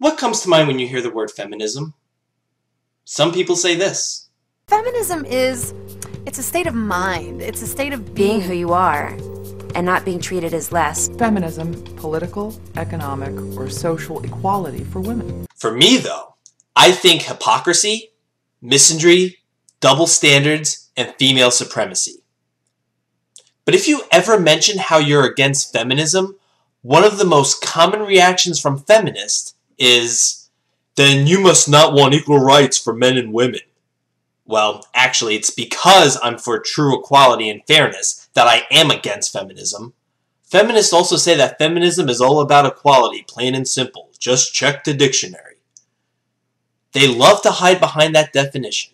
What comes to mind when you hear the word feminism? Some people say this. Feminism it's a state of mind. It's a state of being who you are and not being treated as less. Feminism, political, economic, or social equality for women. For me, though, I think hypocrisy, misandry, double standards, and female supremacy. But if you ever mention how you're against feminism, one of the most common reactions from feminists is, then you must not want equal rights for men and women. Well, actually, it's because I'm for true equality and fairness that I am against feminism. Feminists also say that feminism is all about equality, plain and simple. Just check the dictionary. They love to hide behind that definition.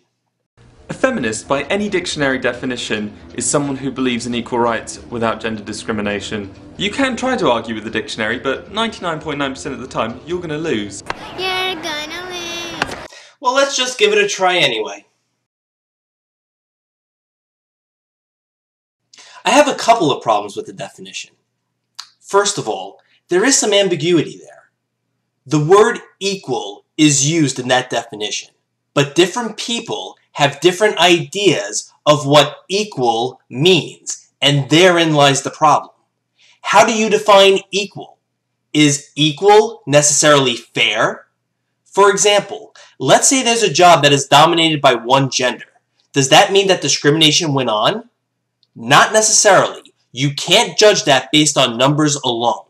A feminist, by any dictionary definition, is someone who believes in equal rights without gender discrimination. You can try to argue with the dictionary, but 99.9% of the time, you're going to lose. You're gonna lose. Well, let's just give it a try anyway. I have a couple of problems with the definition. First of all, there is some ambiguity there. The word equal is used in that definition, but different people have different ideas of what equal means, and therein lies the problem. How do you define equal? Is equal necessarily fair? For example, let's say there's a job that is dominated by one gender. Does that mean that discrimination went on? Not necessarily. You can't judge that based on numbers alone.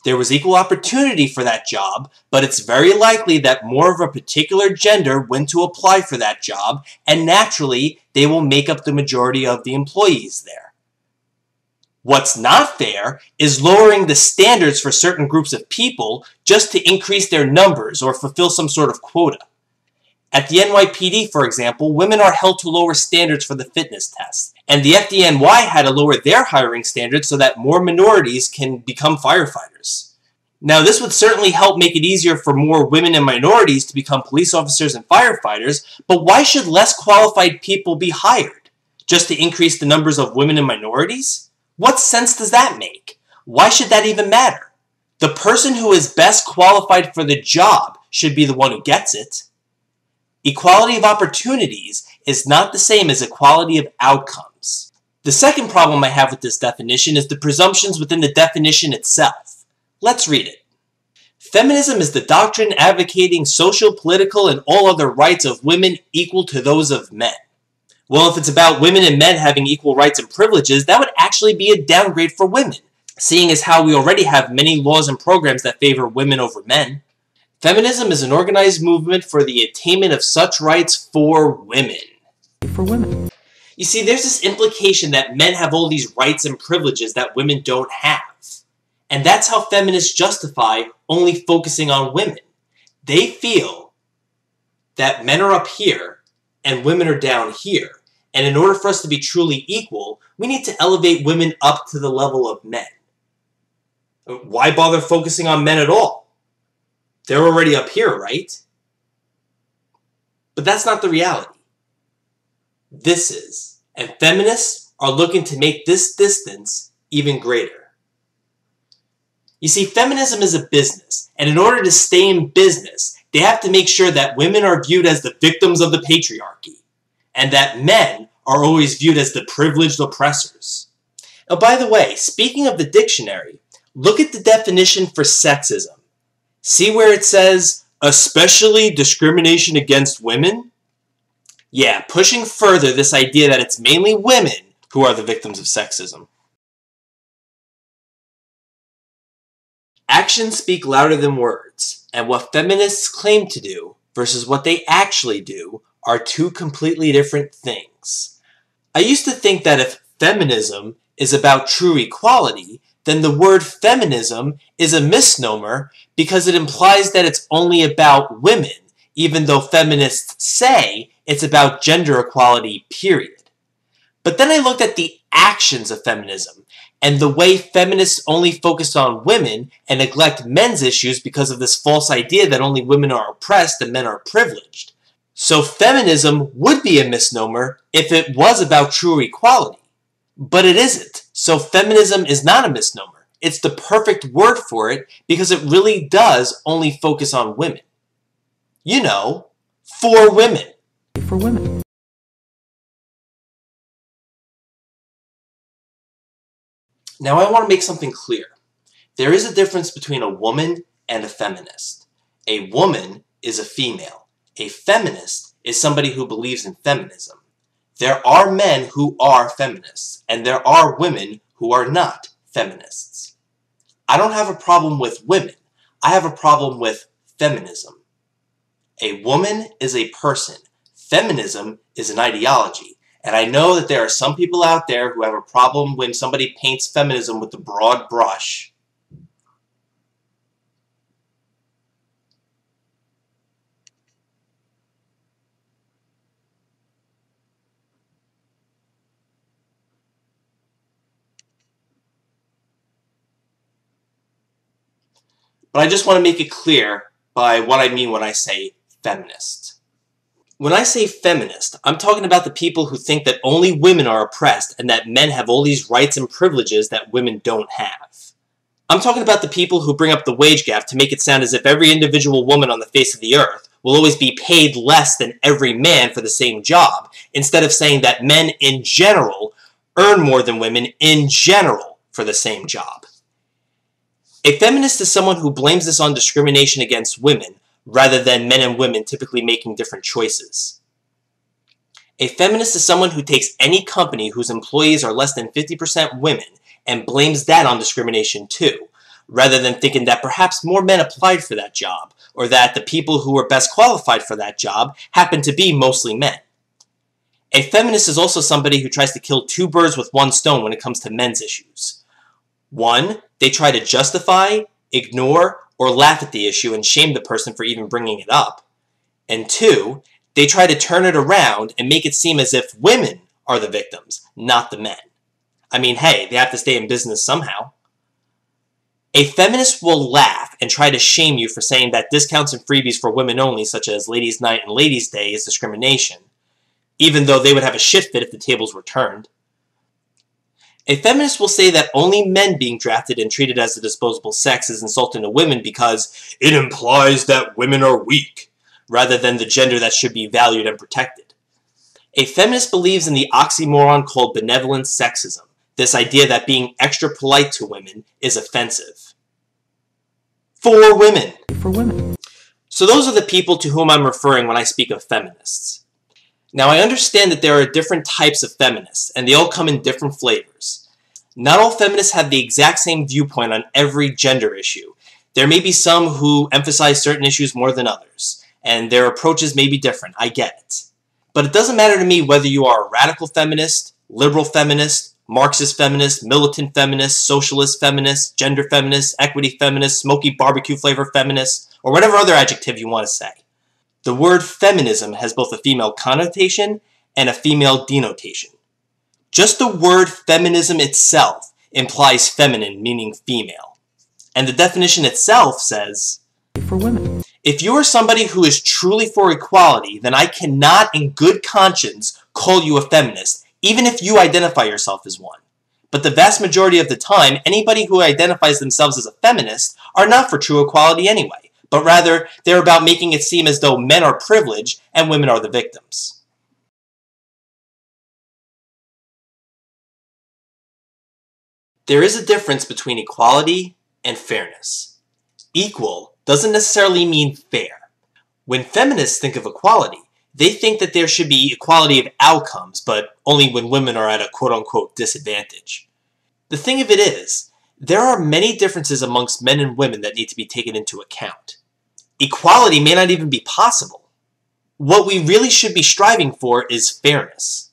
There was equal opportunity for that job, but it's very likely that more of a particular gender went to apply for that job, and naturally, they will make up the majority of the employees there. What's not fair is lowering the standards for certain groups of people just to increase their numbers or fulfill some sort of quota. At the NYPD, for example, women are held to lower standards for the fitness test, and the FDNY had to lower their hiring standards so that more minorities can become firefighters. Now, this would certainly help make it easier for more women and minorities to become police officers and firefighters, but why should less qualified people be hired? Just to increase the numbers of women and minorities? What sense does that make? Why should that even matter? The person who is best qualified for the job should be the one who gets it. Equality of opportunities is not the same as equality of outcomes. The second problem I have with this definition is the presumptions within the definition itself. Let's read it. Feminism is the doctrine advocating social, political, and all other rights of women equal to those of men. Well, if it's about women and men having equal rights and privileges, that would actually be a downgrade for women, seeing as how we already have many laws and programs that favor women over men. Feminism is an organized movement for the attainment of such rights for women. For women. You see, there's this implication that men have all these rights and privileges that women don't have. And that's how feminists justify only focusing on women. They feel that men are up here and women are down here. And in order for us to be truly equal, we need to elevate women up to the level of men. Why bother focusing on men at all? They're already up here, right? But that's not the reality. This is. And feminists are looking to make this distance even greater. You see, feminism is a business, and in order to stay in business, they have to make sure that women are viewed as the victims of the patriarchy, and that men are always viewed as the privileged oppressors. Now, by the way, speaking of the dictionary, look at the definition for sexism. See where it says, especially discrimination against women? Yeah, pushing further this idea that it's mainly women who are the victims of sexism. Actions speak louder than words, and what feminists claim to do versus what they actually do are two completely different things. I used to think that if feminism is about true equality, then the word feminism is a misnomer because it implies that it's only about women, even though feminists say it's about gender equality, period. But then I looked at the actions of feminism and the way feminists only focus on women and neglect men's issues because of this false idea that only women are oppressed and men are privileged. So feminism would be a misnomer if it was about true equality. But it isn't. So feminism is not a misnomer. it's the perfect word for it because it really does only focus on women. You know, for women. For women. Now I want to make something clear. There is a difference between a woman and a feminist. A woman is a female. A feminist is somebody who believes in feminism. There are men who are feminists, and there are women who are not feminists. I don't have a problem with women. I have a problem with feminism. A woman is a person. Feminism is an ideology. And I know that there are some people out there who have a problem when somebody paints feminism with the broad brush. But I just want to make it clear by what I mean when I say feminist. When I say feminist, I'm talking about the people who think that only women are oppressed and that men have all these rights and privileges that women don't have. I'm talking about the people who bring up the wage gap to make it sound as if every individual woman on the face of the earth will always be paid less than every man for the same job, instead of saying that men in general earn more than women in general for the same job. A feminist is someone who blames this on discrimination against women, rather than men and women typically making different choices. A feminist is someone who takes any company whose employees are less than 50% women and blames that on discrimination too, rather than thinking that perhaps more men applied for that job, or that the people who were best qualified for that job happen to be mostly men. A feminist is also somebody who tries to kill two birds with one stone when it comes to men's issues. One, they try to justify, ignore, or laugh at the issue and shame the person for even bringing it up. And two, they try to turn it around and make it seem as if women are the victims, not the men. I mean, hey, they have to stay in business somehow. A feminist will laugh and try to shame you for saying that discounts and freebies for women only, such as Ladies' Night and Ladies' Day, is discrimination, even though they would have a shit fit if the tables were turned. A feminist will say that only men being drafted and treated as the disposable sex is insulting to women because it implies that women are weak, rather than the gender that should be valued and protected. A feminist believes in the oxymoron called benevolent sexism, this idea that being extra polite to women is offensive. For women. For women. So those are the people to whom I'm referring when I speak of feminists. Now, I understand that there are different types of feminists, and they all come in different flavors. Not all feminists have the exact same viewpoint on every gender issue. There may be some who emphasize certain issues more than others, and their approaches may be different, I get it. But it doesn't matter to me whether you are a radical feminist, liberal feminist, Marxist feminist, militant feminist, socialist feminist, gender feminist, equity feminist, smoky barbecue flavor feminist, or whatever other adjective you want to say. The word feminism has both a female connotation and a female denotation. Just the word feminism itself implies feminine, meaning female. And the definition itself says, For women. If you are somebody who is truly for equality, then I cannot in good conscience call you a feminist, even if you identify yourself as one. But the vast majority of the time, anybody who identifies themselves as a feminist are not for true equality anyway, but rather they're about making it seem as though men are privileged and women are the victims. There is a difference between equality and fairness. Equal doesn't necessarily mean fair. When feminists think of equality, they think that there should be equality of outcomes, but only when women are at a quote-unquote disadvantage. The thing of it is, there are many differences amongst men and women that need to be taken into account. Equality may not even be possible. What we really should be striving for is fairness.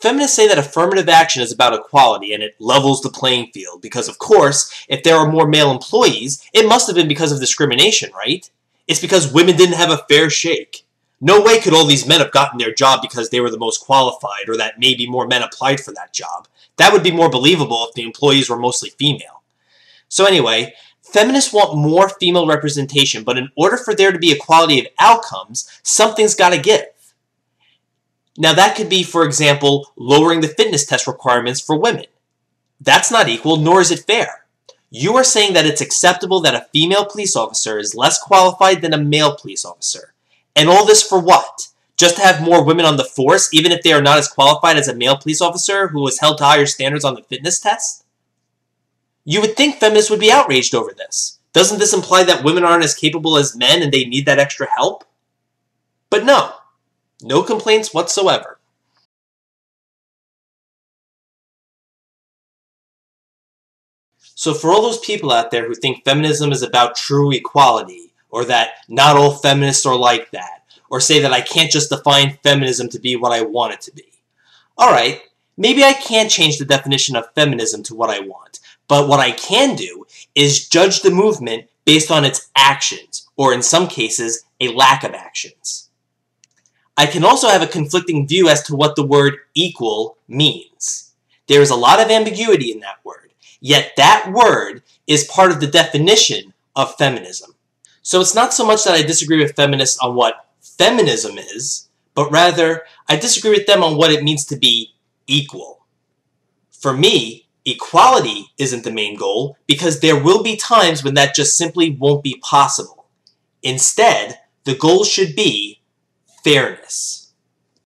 Feminists say that affirmative action is about equality and it levels the playing field because, of course, if there are more male employees, it must have been because of discrimination, right? It's because women didn't have a fair shake. No way could all these men have gotten their job because they were the most qualified or that maybe more men applied for that job. That would be more believable if the employees were mostly female. So anyway, feminists want more female representation, but in order for there to be equality of outcomes, something's got to give. Now that could be, for example, lowering the fitness test requirements for women. That's not equal, nor is it fair. You are saying that it's acceptable that a female police officer is less qualified than a male police officer. And all this for what? Just to have more women on the force, even if they are not as qualified as a male police officer who was held to higher standards on the fitness test? You would think feminists would be outraged over this. Doesn't this imply that women aren't as capable as men and they need that extra help? But no. No complaints whatsoever. So for all those people out there who think feminism is about true equality, or that not all feminists are like that, or say that I can't just define feminism to be what I want it to be. Alright, maybe I can't change the definition of feminism to what I want, but what I can do is judge the movement based on its actions, or in some cases, a lack of actions. I can also have a conflicting view as to what the word equal means. There is a lot of ambiguity in that word, yet that word is part of the definition of feminism. So it's not so much that I disagree with feminists on what feminism is, but rather I disagree with them on what it means to be equal. For me, equality isn't the main goal because there will be times when that just simply won't be possible. Instead, the goal should be fairness.